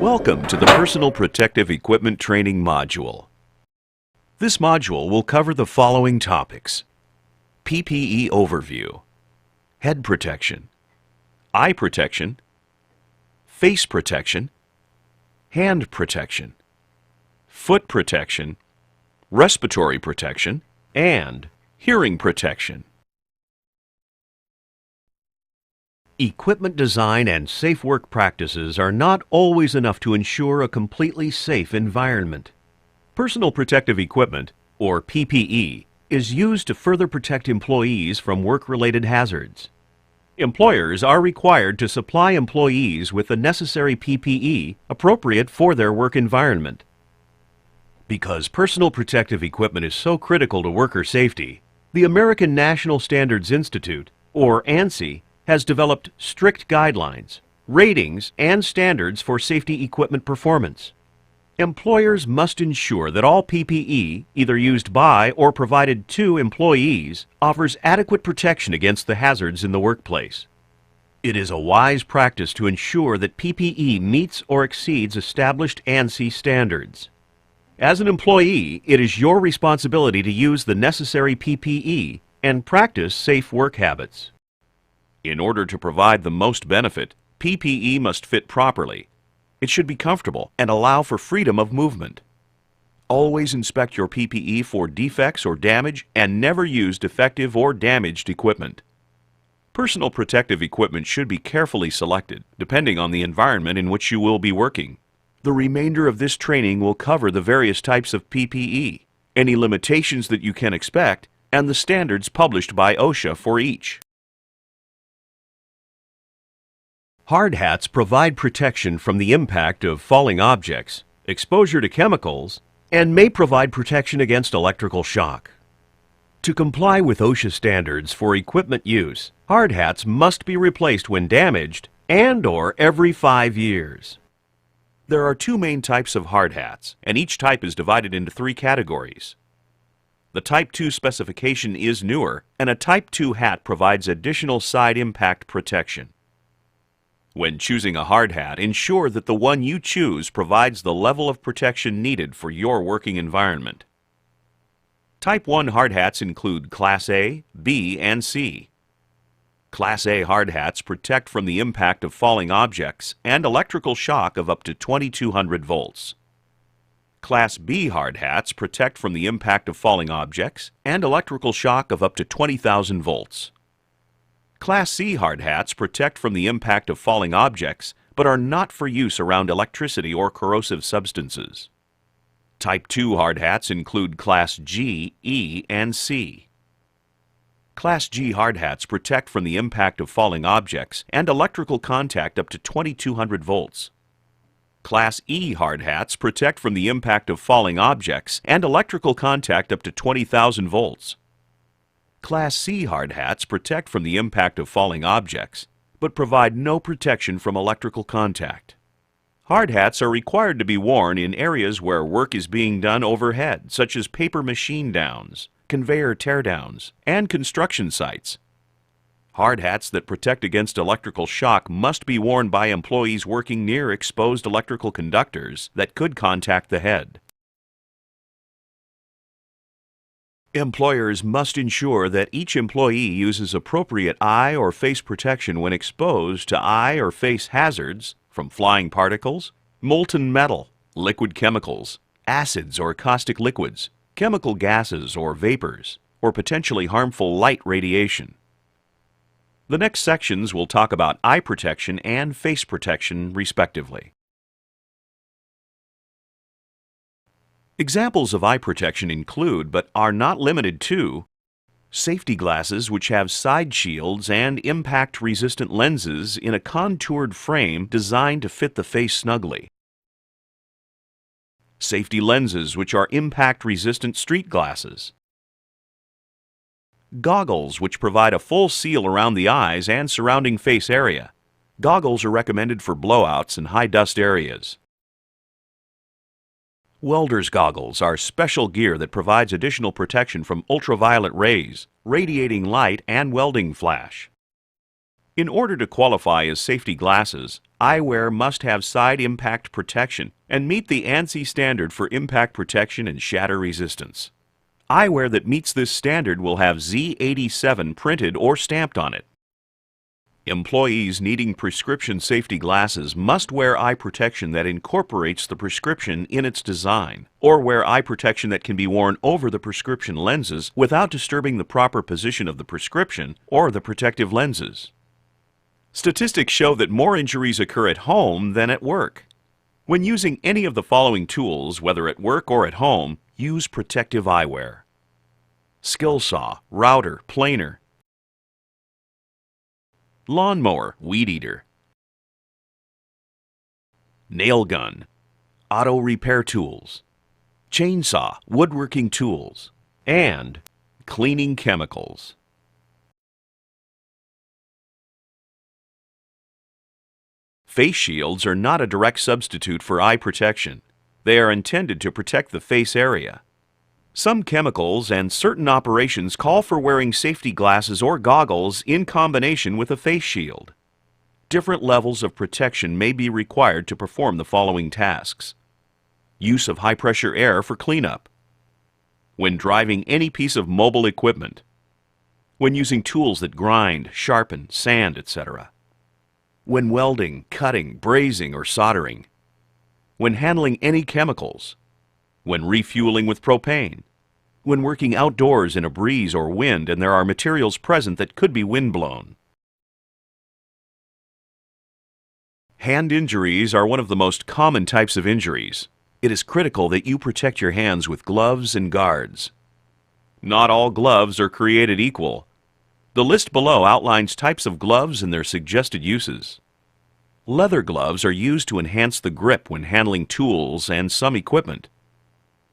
Welcome to the Personal Protective Equipment Training module. This module will cover the following topics: PPE Overview, Head Protection, Eye Protection, Face Protection, Hand Protection, Foot Protection, Respiratory Protection, and Hearing Protection. Equipment design and safe work practices are not always enough to ensure a completely safe environment. Personal protective equipment, or PPE, is used to further protect employees from work-related hazards. Employers are required to supply employees with the necessary PPE appropriate for their work environment. Because personal protective equipment is so critical to worker safety, the American National Standards Institute, or ANSI, has developed strict guidelines, ratings, and standards for safety equipment performance. Employers must ensure that all PPE, either used by or provided to employees, offers adequate protection against the hazards in the workplace. It is a wise practice to ensure that PPE meets or exceeds established ANSI standards. As an employee, it is your responsibility to use the necessary PPE and practice safe work habits. In order to provide the most benefit, PPE must fit properly. It should be comfortable and allow for freedom of movement. Always inspect your PPE for defects or damage and never use defective or damaged equipment. Personal protective equipment should be carefully selected, depending on the environment in which you will be working. The remainder of this training will cover the various types of PPE, any limitations that you can expect, and the standards published by OSHA for each. Hard hats provide protection from the impact of falling objects, exposure to chemicals, and may provide protection against electrical shock. To comply with OSHA standards for equipment use, hard hats must be replaced when damaged and/or every 5 years. There are two main types of hard hats, and each type is divided into 3 categories. The Type 2 specification is newer, and a Type 2 hat provides additional side impact protection. When choosing a hard hat, ensure that the one you choose provides the level of protection needed for your working environment. Type 1 hard hats include Class A, B, and C. Class A hard hats protect from the impact of falling objects and electrical shock of up to 2200 volts. Class B hard hats protect from the impact of falling objects and electrical shock of up to 20,000 volts. Class C hard hats protect from the impact of falling objects, but are not for use around electricity or corrosive substances. Type 2 hard hats include Class G, E, and C. Class G hard hats protect from the impact of falling objects and electrical contact up to 2200 volts. Class E hard hats protect from the impact of falling objects and electrical contact up to 20,000 volts. Class C hard hats protect from the impact of falling objects, but provide no protection from electrical contact. Hard hats are required to be worn in areas where work is being done overhead, such as paper machine downs, conveyor teardowns, and construction sites. Hard hats that protect against electrical shock must be worn by employees working near exposed electrical conductors that could contact the head. Employers must ensure that each employee uses appropriate eye or face protection when exposed to eye or face hazards from flying particles, molten metal, liquid chemicals, acids or caustic liquids, chemical gases or vapors, or potentially harmful light radiation. The next sections will talk about eye protection and face protection, respectively. Examples of eye protection include, but are not limited to, safety glasses which have side shields and impact-resistant lenses in a contoured frame designed to fit the face snugly. Safety lenses which are impact-resistant street glasses. Goggles which provide a full seal around the eyes and surrounding face area. Goggles are recommended for blowouts and high-dust areas. Welders goggles are special gear that provides additional protection from ultraviolet rays, radiating light, and welding flash. In order to qualify as safety glasses, eyewear must have side impact protection and meet the ANSI standard for impact protection and shatter resistance. Eyewear that meets this standard will have Z87 printed or stamped on it. Employees needing prescription safety glasses must wear eye protection that incorporates the prescription in its design, or wear eye protection that can be worn over the prescription lenses without disturbing the proper position of the prescription or the protective lenses. Statistics show that more injuries occur at home than at work. When using any of the following tools, whether at work or at home, use protective eyewear: skill saw, router, planer, lawnmower, weed eater, nail gun, auto repair tools, chainsaw, woodworking tools, and cleaning chemicals. Face shields are not a direct substitute for eye protection. They are intended to protect the face area. Some chemicals and certain operations call for wearing safety glasses or goggles in combination with a face shield. Different levels of protection may be required to perform the following tasks: use of high-pressure air for cleanup, when driving any piece of mobile equipment, when using tools that grind, sharpen, sand, etc., when welding, cutting, brazing, or soldering, when handling any chemicals, when refueling with propane, when working outdoors in a breeze or wind and there are materials present that could be windblown. Hand injuries are one of the most common types of injuries. It is critical that you protect your hands with gloves and guards. Not all gloves are created equal. The list below outlines types of gloves and their suggested uses. Leather gloves are used to enhance the grip when handling tools and some equipment.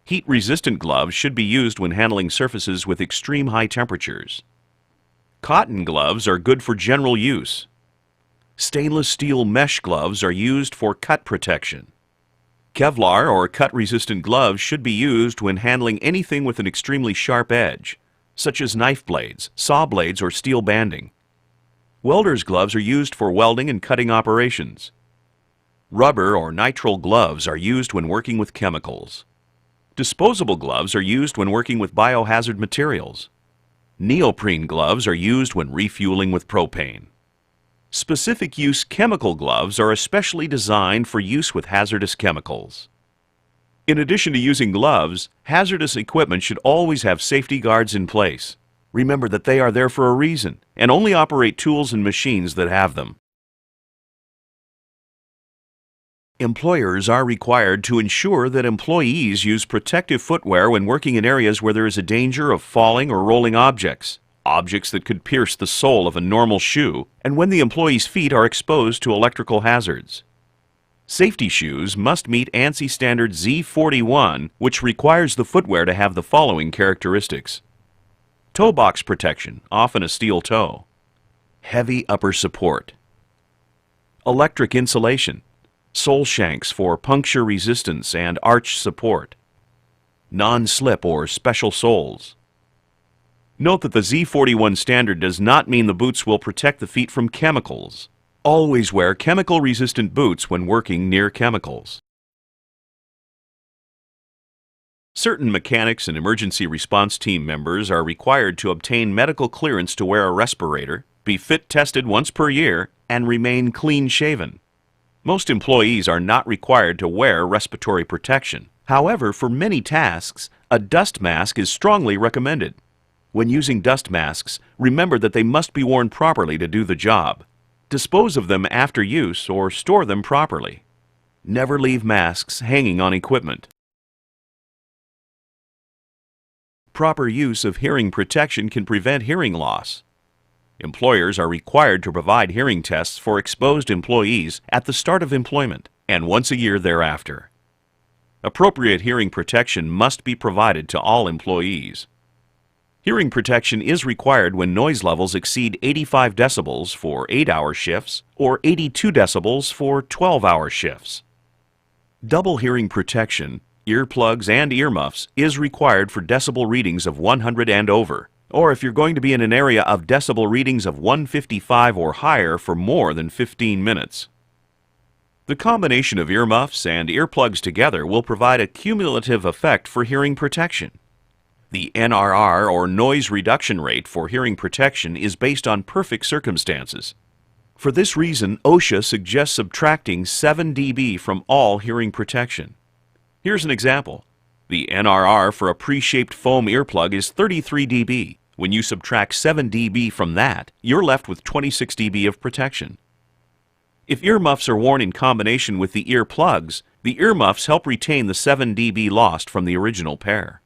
Heat-resistant gloves should be used when handling surfaces with extreme high temperatures. Cotton gloves are good for general use. Stainless steel mesh gloves are used for cut protection. Kevlar or cut-resistant gloves should be used when handling anything with an extremely sharp edge, such as knife blades, saw blades, or steel banding. Welders gloves are used for welding and cutting operations. Rubber or nitrile gloves are used when working with chemicals. Disposable gloves are used when working with biohazard materials. Neoprene gloves are used when refueling with propane. Specific use chemical gloves are especially designed for use with hazardous chemicals. In addition to using gloves, hazardous equipment should always have safety guards in place. Remember that they are there for a reason, and only operate tools and machines that have them. Employers are required to ensure that employees use protective footwear when working in areas where there is a danger of falling or rolling objects that could pierce the sole of a normal shoe, and when the employee's feet are exposed to electrical hazards. Safety shoes must meet ANSI standard Z41, which requires the footwear to have the following characteristics: toe box protection, often a steel toe; heavy upper support; electric insulation; sole shanks for puncture resistance and arch support; non-slip or special soles. Note that the Z41 standard does not mean the boots will protect the feet from chemicals. Always wear chemical-resistant boots when working near chemicals. Certain mechanics and emergency response team members are required to obtain medical clearance to wear a respirator, be fit tested once per year, and remain clean-shaven. Most employees are not required to wear respiratory protection. However, for many tasks, a dust mask is strongly recommended. When using dust masks, remember that they must be worn properly to do the job. Dispose of them after use or store them properly. Never leave masks hanging on equipment. Proper use of hearing protection can prevent hearing loss. Employers are required to provide hearing tests for exposed employees at the start of employment and once a year thereafter. Appropriate hearing protection must be provided to all employees. Hearing protection is required when noise levels exceed 85 decibels for 8-hour shifts or 82 decibels for 12-hour shifts. Double hearing protection, earplugs and earmuffs, is required for decibel readings of 100 and over, or if you're going to be in an area of decibel readings of 155 or higher for more than 15 minutes. The combination of earmuffs and earplugs together will provide a cumulative effect for hearing protection. The NRR, or noise reduction rate, for hearing protection is based on perfect circumstances. For this reason, OSHA suggests subtracting 7 dB from all hearing protection. Here's an example. The NRR for a pre-shaped foam earplug is 33 dB. When you subtract 7 dB from that, you're left with 26 dB of protection. If earmuffs are worn in combination with the earplugs, the earmuffs help retain the 7 dB lost from the original pair.